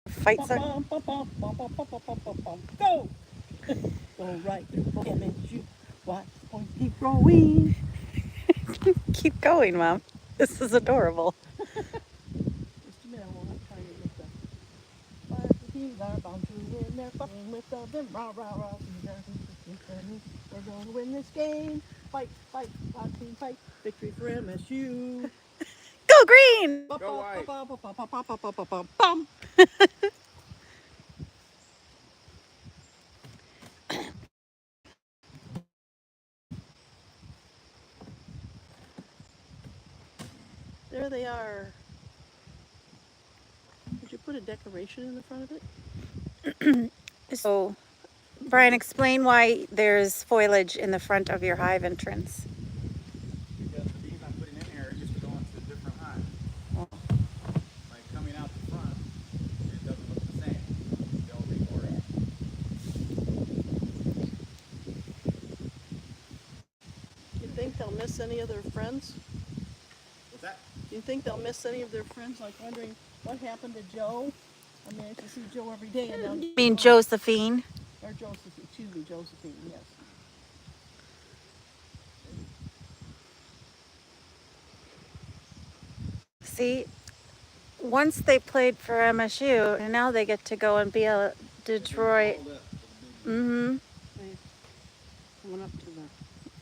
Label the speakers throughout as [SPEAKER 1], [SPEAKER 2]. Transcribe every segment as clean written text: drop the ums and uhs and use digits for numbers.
[SPEAKER 1] Fight song.
[SPEAKER 2] Go! Go right through MSU. Watch the points keep growing.
[SPEAKER 1] Keep going, Mom. This is adorable.
[SPEAKER 2] Just a minute, we'll have time to get the fire teams are bound to win. They're fucking with them. Rah, rah, rah. We're going to win this game. Fight, fight, watch team fight. Victory for MSU.
[SPEAKER 1] Go green!
[SPEAKER 3] Go white.
[SPEAKER 2] Bum. There they are. Did you put a decoration in the front of it?
[SPEAKER 1] So, Brian, explain why there's foliage in the front of your hive entrance.
[SPEAKER 3] Because the bees I'm putting in here used to go into a different hive. Like coming out the front, it doesn't look the same. They'll reorient.
[SPEAKER 2] You think they'll miss any of their friends?
[SPEAKER 3] What's that?
[SPEAKER 2] Do you think they'll miss any of their friends, like wondering what happened to Joe? I mean, I used to see Joe every day, and now
[SPEAKER 1] I mean, Josephine.
[SPEAKER 2] or Josephine, excuse me, Josephine, yes.
[SPEAKER 1] See, once they played for MSU, and now they get to go and be a Detroit. Mm-hmm.
[SPEAKER 2] They went up to the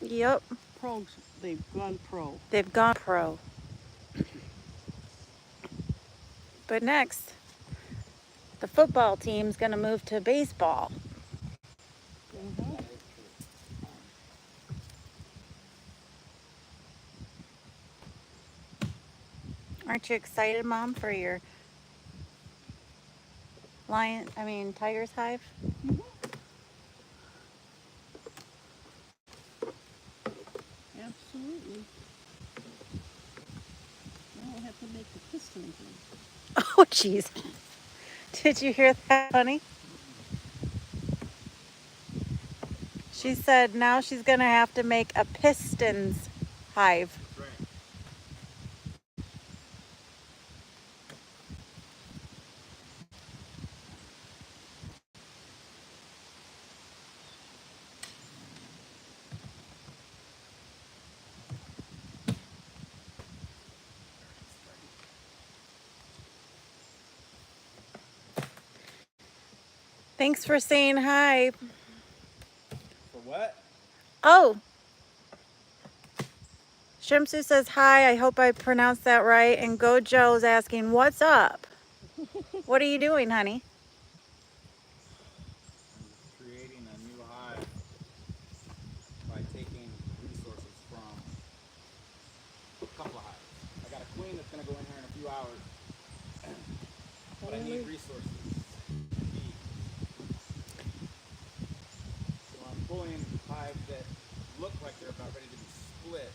[SPEAKER 1] Yep.
[SPEAKER 2] pros. They've gone pro.
[SPEAKER 1] They've gone pro. But next, the football team's going to move to baseball.
[SPEAKER 2] Mm-hmm.
[SPEAKER 1] Aren't you excited, Mom, for your tiger's hive?
[SPEAKER 2] Mm-hmm. Absolutely. Now we'll have to make the pistons in.
[SPEAKER 1] Oh, jeez. Did you hear that, honey? She said now she's going to have to make a pistons hive.
[SPEAKER 3] That's right.
[SPEAKER 1] Thanks for saying hi.
[SPEAKER 3] For what?
[SPEAKER 1] Oh, Shrimsu says hi. I hope I pronounced that right. And Go Joe's asking, what's up? What are you doing, honey?
[SPEAKER 3] I'm just creating a new hive by taking resources from a couple of hives. I got a queen that's going to go in here in a few hours, but I need resources and bees. So I'm pulling hives that look like they're about ready to be split,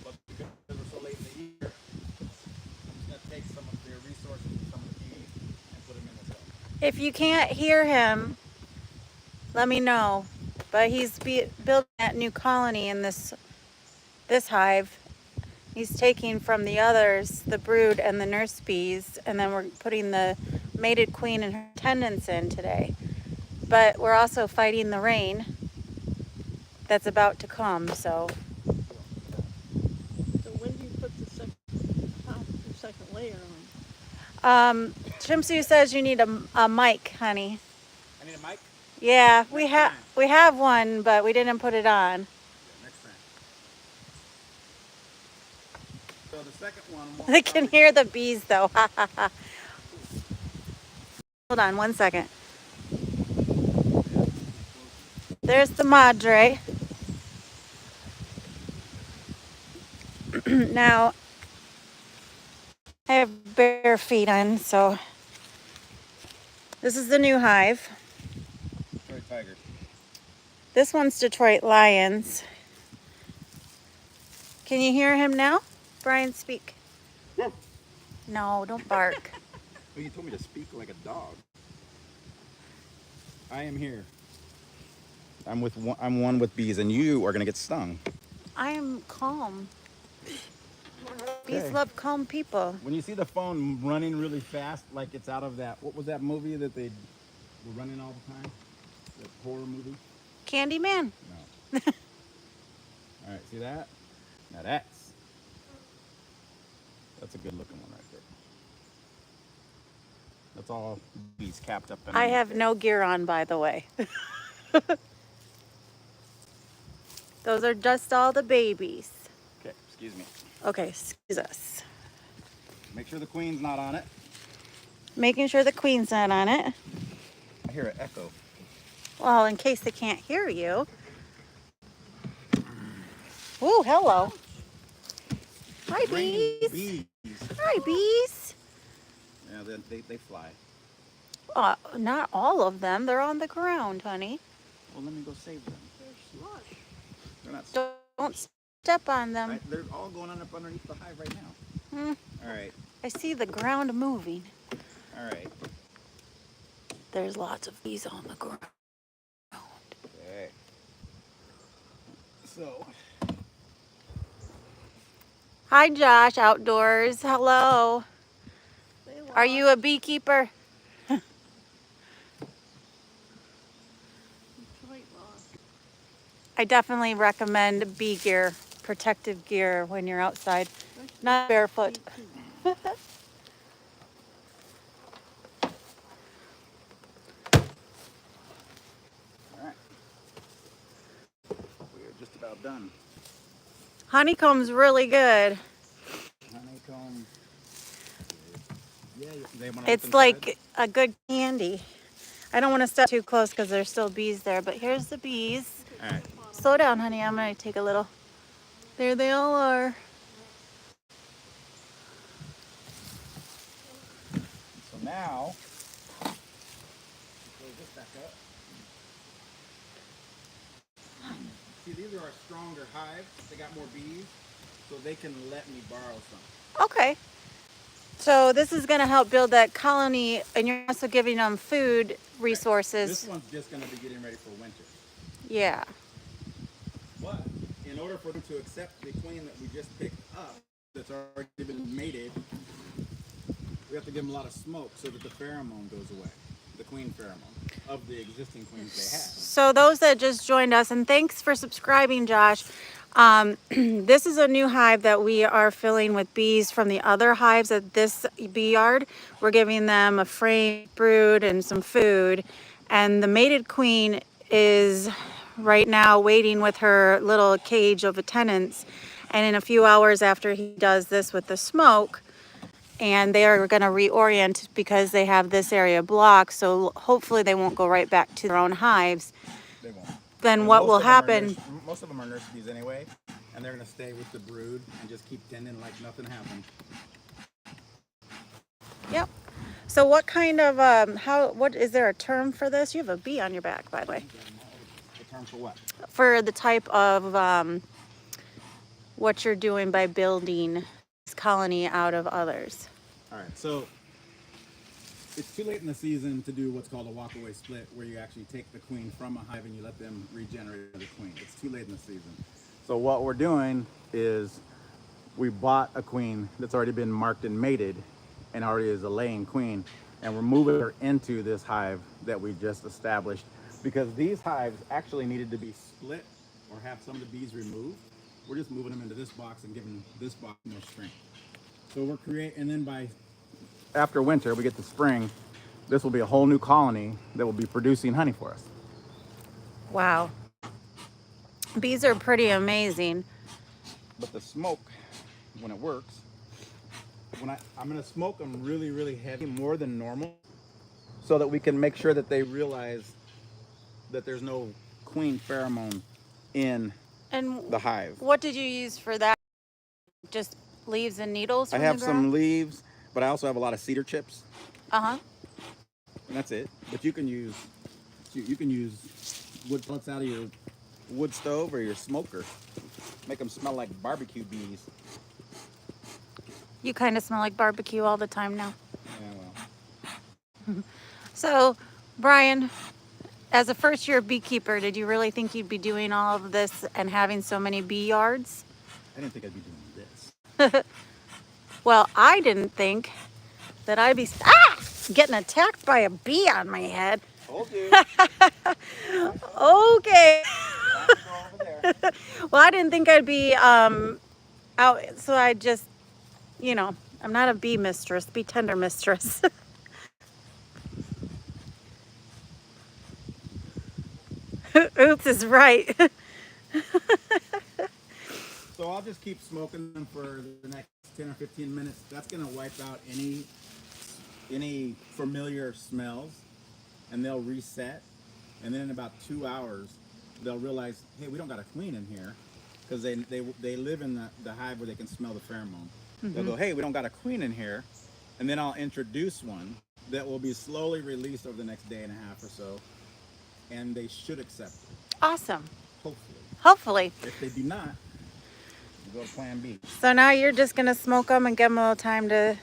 [SPEAKER 3] but because we're so late in the year, I'm just going to take some of their resources and some of the bees and put them in this hive.
[SPEAKER 1] If you can't hear him, let me know. But he's building that new colony in this hive. He's taking from the others, the brood and the nurse bees, and then we're putting the mated queen and her attendants in today. But we're also fighting the rain that's about to come, so.
[SPEAKER 2] So when do you put the second layer on?
[SPEAKER 1] Shimsu says you need a mic, honey.
[SPEAKER 3] I need a mic?
[SPEAKER 1] Yeah,
[SPEAKER 3] Next
[SPEAKER 1] we have one, but we didn't put it on.
[SPEAKER 3] Yeah, next time. So the second one.
[SPEAKER 1] I can hear the bees though. Hold on one second. There's the madre. Now, I have bare feet on, so this is the new hive.
[SPEAKER 3] Detroit Tigers.
[SPEAKER 1] This one's Detroit Lions. Can you hear him now? Brian, speak.
[SPEAKER 3] Woof.
[SPEAKER 1] No, don't bark.
[SPEAKER 3] Well, you told me to speak like a dog. I am here. I'm one with bees, and you are gonna get stung.
[SPEAKER 1] I am calm. Bees
[SPEAKER 3] Okay.
[SPEAKER 1] love calm people.
[SPEAKER 3] When you see the phone running really fast, like it's out of that, what was that movie that they were running all the time? That horror movie?
[SPEAKER 1] Candyman.
[SPEAKER 3] No. All right, see that? Now that's a good looking one right there. That's all bees capped up in.
[SPEAKER 1] I have no gear on, by the way. Those are just all the babies.
[SPEAKER 3] Okay, excuse me.
[SPEAKER 1] Okay, excuse us.
[SPEAKER 3] Make sure the queen's not on it.
[SPEAKER 1] Making sure the queen's not on it.
[SPEAKER 3] I hear an echo.
[SPEAKER 1] Well, in case they can't hear you. Ooh, hello. Hi,
[SPEAKER 3] Raining
[SPEAKER 1] bees.
[SPEAKER 3] bees.
[SPEAKER 1] Hi, bees.
[SPEAKER 3] Yeah, they fly.
[SPEAKER 1] Not all of them. They're on the ground, honey.
[SPEAKER 3] Well, let me go save them.
[SPEAKER 2] They're slush.
[SPEAKER 3] They're not.
[SPEAKER 1] Don't step on them.
[SPEAKER 3] They're all going on up underneath the hive right now.
[SPEAKER 1] Hmm.
[SPEAKER 3] All right.
[SPEAKER 1] I see the ground moving.
[SPEAKER 3] All right.
[SPEAKER 1] There's lots of bees on the ground.
[SPEAKER 3] Okay. So.
[SPEAKER 1] Hi, Josh, outdoors. Hello.
[SPEAKER 2] They
[SPEAKER 1] Are you a beekeeper?
[SPEAKER 2] Detroit lost.
[SPEAKER 1] I definitely recommend bee gear, protective gear when you're outside, not barefoot.
[SPEAKER 2] Me too.
[SPEAKER 3] All right. We're just about done.
[SPEAKER 1] Honeycomb's really good.
[SPEAKER 3] Honeycomb. Yeah. They want to look
[SPEAKER 1] It's
[SPEAKER 3] inside?
[SPEAKER 1] like a good candy. I don't want to step too close because there's still bees there, but here's the bees.
[SPEAKER 3] All right.
[SPEAKER 1] Slow down, honey. I'm going to take a little. There they all are.
[SPEAKER 3] So now, close this back up. See, these are our stronger hives. They got more bees, so they can let me borrow some.
[SPEAKER 1] Okay. So this is going to help build that colony, and you're also giving them food resources.
[SPEAKER 3] This one's just going to be getting ready for winter.
[SPEAKER 1] Yeah.
[SPEAKER 3] But in order for them to accept the queen that we just picked up, that's already been mated, we have to give them a lot of smoke so that the pheromone goes away, the queen pheromone of the existing queens they have.
[SPEAKER 1] So those that just joined us, and thanks for subscribing, Josh. This is a new hive that we are filling with bees from the other hives at this bee yard. We're giving them a frame brood and some food, and the mated queen is right now waiting with her little cage of attendants, and in a few hours after he does this with the smoke, and they are going to reorient because they have this area blocked, so hopefully they won't go right back to their own hives.
[SPEAKER 3] They won't.
[SPEAKER 1] Then
[SPEAKER 3] And
[SPEAKER 1] what will happen?
[SPEAKER 3] Most of them are nurse bees anyway, and they're going to stay with the brood and just keep tending like nothing happened.
[SPEAKER 1] Yep. So what kind of what is there a term for this? You have a bee on your back, by the way.
[SPEAKER 3] The term for what?
[SPEAKER 1] For the type of what you're doing by building this colony out of others.
[SPEAKER 3] All right, so it's too late in the season to do what's called a walkaway split, where you actually take the queen from a hive and you let them regenerate the queen. It's too late in the season. So what we're doing is we bought a queen that's already been marked and mated and already is a laying queen, and we're moving her into this hive that we just established, because these hives actually needed to be split or have some of the bees removed. We're just moving them into this box and giving this box more strength. So we're creating, and then after winter, we get to spring, this will be a whole new colony that will be producing honey for us.
[SPEAKER 1] Wow. Bees are pretty amazing.
[SPEAKER 3] But the smoke, when it works, I'm gonna smoke them really, really heavy, more than normal, so that we can make sure that they realize that there's no queen pheromone in
[SPEAKER 1] And
[SPEAKER 3] the hive.
[SPEAKER 1] what did you use for that? Just leaves and needles
[SPEAKER 3] I
[SPEAKER 1] from
[SPEAKER 3] have
[SPEAKER 1] the
[SPEAKER 3] some
[SPEAKER 1] ground?
[SPEAKER 3] leaves, but I also have a lot of cedar chips,
[SPEAKER 1] Uh-huh.
[SPEAKER 3] and that's it. But you can use wood pellets out of your wood stove or your smoker. Make them smell like barbecue bees.
[SPEAKER 1] You kind of smell like barbecue all the time now.
[SPEAKER 3] Yeah, well,
[SPEAKER 1] So, Brian, as a first-year beekeeper, did you really think you'd be doing all of this and having so many bee yards?
[SPEAKER 3] I didn't think I'd be doing this.
[SPEAKER 1] Well, I didn't think that I'd be getting attacked by a bee on my head.
[SPEAKER 3] Told you.
[SPEAKER 1] Okay.
[SPEAKER 3] Time to go over there.
[SPEAKER 1] Well, I didn't think I'd be out, so I just, I'm not a bee mistress, bee tender mistress. Oops is right.
[SPEAKER 3] So I'll just keep smoking them for the next 10 or 15 minutes. That's gonna wipe out any familiar smells, and they'll reset. And then in about 2 hours, they'll realize, hey, we don't got to clean in here, because they live in the hive where they can smell the pheromone. They'll go, hey, we don't got to clean in here, and then I'll introduce one that will be slowly released over the next day and a half or so, and they should accept it,
[SPEAKER 1] Awesome.
[SPEAKER 3] hopefully.
[SPEAKER 1] Hopefully.
[SPEAKER 3] If they do not, we go to Plan B.
[SPEAKER 1] So now you're just gonna smoke them and give them a little time to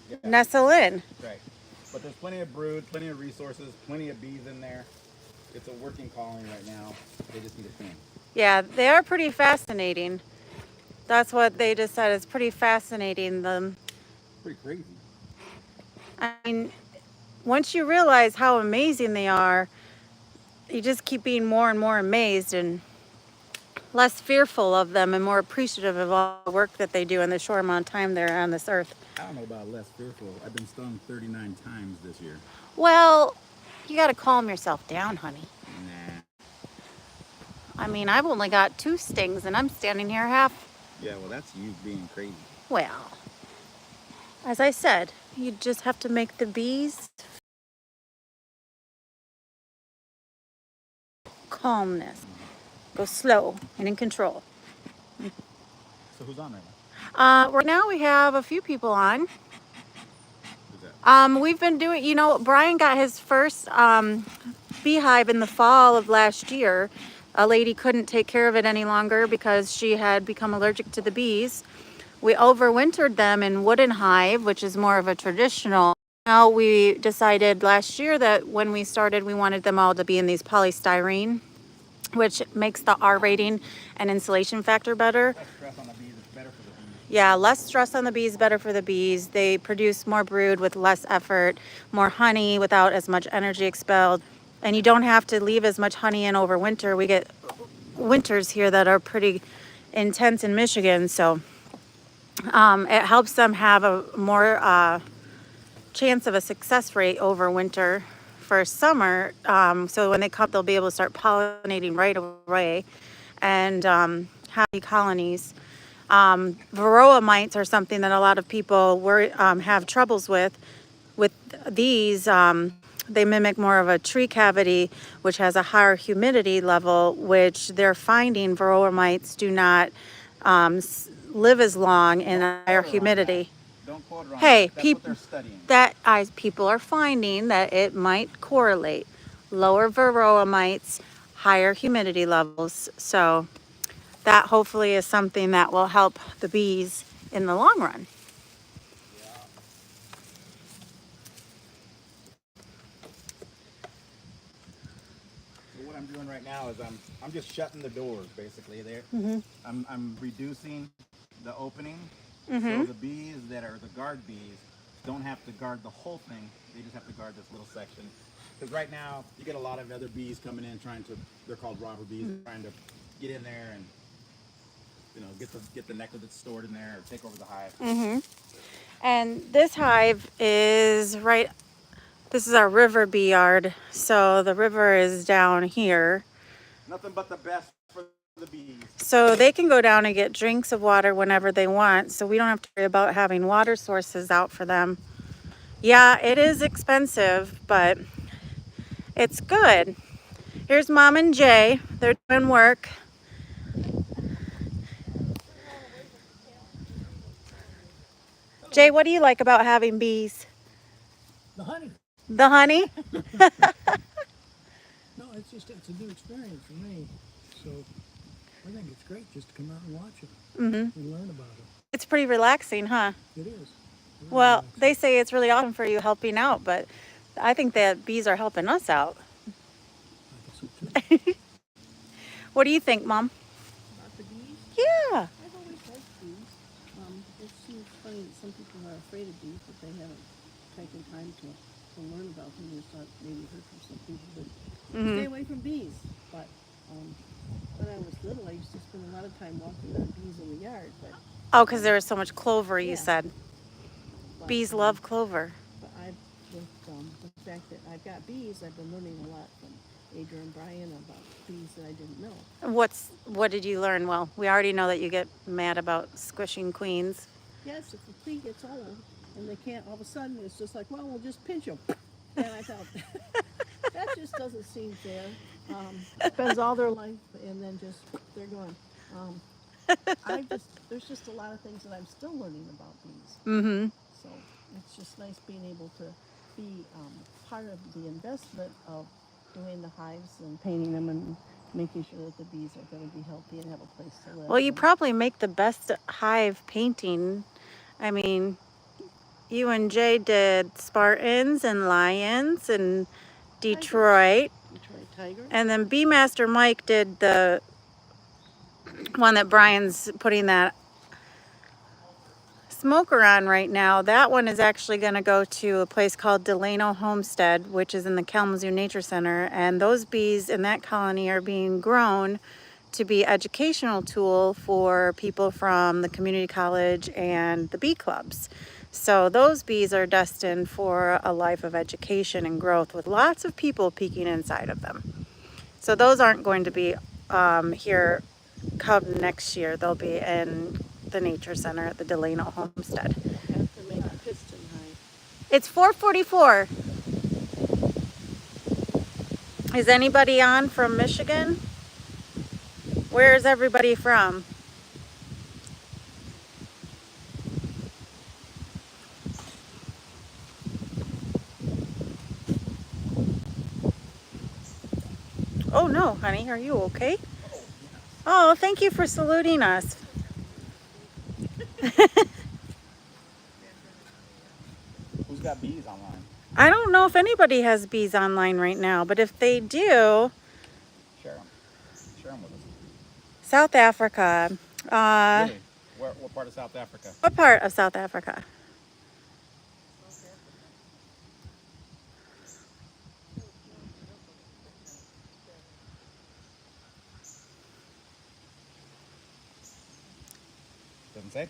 [SPEAKER 3] Yeah.
[SPEAKER 1] nestle in.
[SPEAKER 3] Right. But there's plenty of brood, plenty of resources, plenty of bees in there. It's a working colony right now. They just need a clean.
[SPEAKER 1] Yeah, they are pretty fascinating. That's what they just said. It's pretty fascinating.
[SPEAKER 3] Pretty crazy.
[SPEAKER 1] I mean, once you realize how amazing they are, you just keep being more and more amazed and less fearful of them and more appreciative of all the work that they do in the short amount of time they're on this earth.
[SPEAKER 3] I don't know about less fearful. I've been stung 39 times this year.
[SPEAKER 1] Well, you got to calm yourself down, honey.
[SPEAKER 3] Nah.
[SPEAKER 1] I mean, I've only got 2 stings and I'm standing here half.
[SPEAKER 3] Yeah, well, that's you being crazy.
[SPEAKER 1] Well, as I said, you just have to make the bees calmness. Go slow and in control.
[SPEAKER 3] So who's on right now?
[SPEAKER 1] Right now we have a few people on.
[SPEAKER 3] Who's that?
[SPEAKER 1] We've been doing, Brian got his first beehive in the fall of last year. A lady couldn't take care of it any longer because she had become allergic to the bees. We overwintered them in wooden hive, which is more of a traditional. Now we decided last year that when we started, we wanted them all to be in these polystyrene, which makes the R rating and insulation factor better.
[SPEAKER 3] Less stress on the bees is better for the bees.
[SPEAKER 1] Yeah, less stress on the bees, better for the bees. They produce more brood with less effort, more honey without as much energy expelled. And you don't have to leave as much honey in over winter. We get winters here that are pretty intense in Michigan, so it helps them have a more chance of a success rate over winter for summer. So when they come, they'll be able to start pollinating right away and have colonies. Varroa mites are something that a lot of people have troubles with. With these, they mimic more of a tree cavity, which has a higher humidity level, which they're finding varroa mites do not live as long in higher humidity.
[SPEAKER 3] Don't quote her on
[SPEAKER 1] Hey,
[SPEAKER 3] that. That's what they're studying.
[SPEAKER 1] People are finding that it might correlate. Lower varroa mites, higher humidity levels. So that hopefully is something that will help the bees in the long run.
[SPEAKER 3] So what I'm doing right now is I'm just shutting the doors basically there. I'm reducing the opening, so the bees that are the guard bees don't have to guard the whole thing. They just have to guard this little section. Because right now you get a lot of other bees coming in they're called robber bees, trying to get in there and get the nectar that's stored in there or take over the hive.
[SPEAKER 1] And this hive is this is our river bee yard. So the river is down here.
[SPEAKER 3] Nothing but the best for the bees.
[SPEAKER 1] So they can go down and get drinks of water whenever they want. So we don't have to worry about having water sources out for them. Yeah, it is expensive, but it's good. Here's Mom and Jay. They're doing work. Jay, what do you like about having bees?
[SPEAKER 2] The honey.
[SPEAKER 1] The honey?
[SPEAKER 2] No, it's a new experience for me. So I think it's great just to come out and watch it and learn about it.
[SPEAKER 1] It's pretty relaxing, huh?
[SPEAKER 2] It is.
[SPEAKER 1] Well, they say it's really awesome for you helping out, but I think that bees are helping us out.
[SPEAKER 2] I guess so too.
[SPEAKER 1] What do you think, Mom?
[SPEAKER 2] About the bees?
[SPEAKER 1] Yeah.
[SPEAKER 2] I've always liked bees. afraid of bees, but they haven't taken time to learn about them. Just thought maybe heard from some people that stay away from bees. But when I was little, I used to spend a lot of time walking on bees in the yard. But
[SPEAKER 1] Oh, because there was so much clover, you
[SPEAKER 2] yeah,
[SPEAKER 1] said.
[SPEAKER 2] but,
[SPEAKER 1] Bees love clover.
[SPEAKER 2] But with the fact that I've got bees, I've been learning a lot from Adrian and Brian about bees that I didn't know.
[SPEAKER 1] What did you learn? Well, we already know that you get mad about squishing queens.
[SPEAKER 2] Yes, if the queen gets old and they can't, all of a sudden it's just like, well, we'll just pinch them. And I thought, that just doesn't seem fair. Spends all their life and then just, they're gone. There's just a lot of things that I'm still learning about bees.
[SPEAKER 1] Mm-hmm.
[SPEAKER 2] So it's just nice being able to be part of the investment of doing the hives and painting them and making sure that the bees are going to be healthy and have a place to live.
[SPEAKER 1] Well, you probably make the best hive painting. I mean, you and Jay did Spartans and Lions and Detroit.
[SPEAKER 2] Detroit Tiger.
[SPEAKER 1] And then Bee Master Mike did the one that Brian's putting that smoker on right now. That one is actually going to go to a place called Delano Homestead, which is in the Kalamazoo Nature Center. And those bees in that colony are being grown to be educational tool for people from the community college and the bee clubs. So those bees are destined for a life of education and growth with lots of people peeking inside of them. So those aren't going to be here come next year. They'll be in the Nature Center at the Delano Homestead.
[SPEAKER 2] Have to make a piston hive.
[SPEAKER 1] It's 4:44. Is anybody on from Michigan? Where's everybody from? Oh no, honey, are you okay? Oh, thank you for saluting us.
[SPEAKER 3] Who's got bees online?
[SPEAKER 1] I don't know if anybody has bees online right now, but if they do,
[SPEAKER 3] Share them. Share them with us.
[SPEAKER 1] South Africa.
[SPEAKER 3] Really? What part of South Africa?
[SPEAKER 1] What part of South Africa?
[SPEAKER 3] Doesn't say.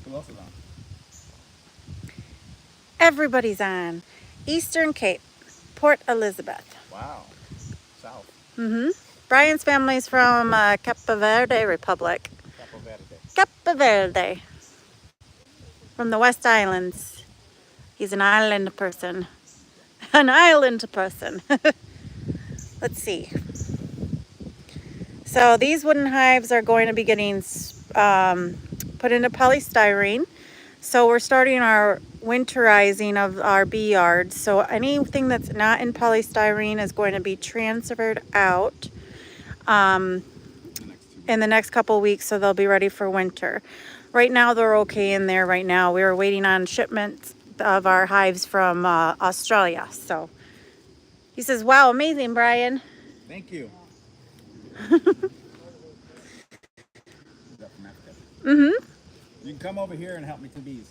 [SPEAKER 3] Who else is on?
[SPEAKER 1] Everybody's on. Eastern Cape, Port Elizabeth.
[SPEAKER 3] Wow. South.
[SPEAKER 1] Brian's family's from Cape Verde Republic.
[SPEAKER 3] Capo Verde.
[SPEAKER 1] Cape Verde. From the West Islands. He's an island person. An island person. Let's see. So these wooden hives are going to be getting put into polystyrene. So we're starting our winterizing of our bee yards. So anything that's not in polystyrene is going to be transferred out in the next couple weeks, so they'll be ready for winter. Right now they're okay in there right now. We were waiting on shipments of our hives from Australia. So he says, wow, amazing, Brian.
[SPEAKER 3] Thank you. You can come over here and help me to bees.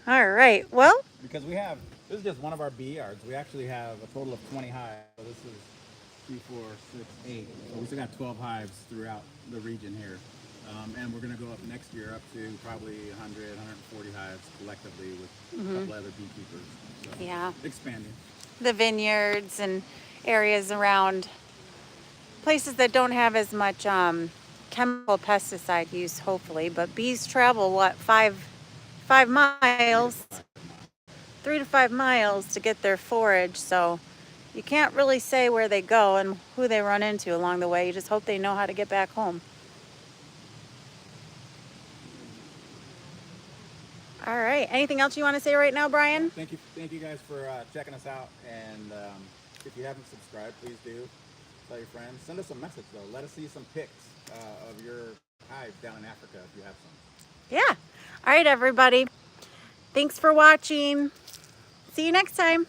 [SPEAKER 1] All right, well.
[SPEAKER 3] Because this is just one of our bee yards. We actually have a total of 20 hives. So this is 3, 4, 6, 8. So we still got 12 hives throughout the region here. And we're going to go up next year up to probably 100, 140 hives collectively with a couple other beekeepers. So
[SPEAKER 1] Yeah.
[SPEAKER 3] expanding.
[SPEAKER 1] The vineyards and areas around places that don't have as much chemical pesticide use, hopefully. But bees travel, what, 5 miles? 3 to 5 miles to get their forage. So you can't really say where they go and who they run into along the way. You just hope they know how to get back home. All right. Anything else you want to say right now, Brian?
[SPEAKER 3] Thank you guys for checking us out. And if you haven't subscribed, please do. Tell your friends. Send us a message, though. Let us see some pics of your hive down in Africa if you have some.
[SPEAKER 1] Yeah. All right, everybody. Thanks for watching. See you next time.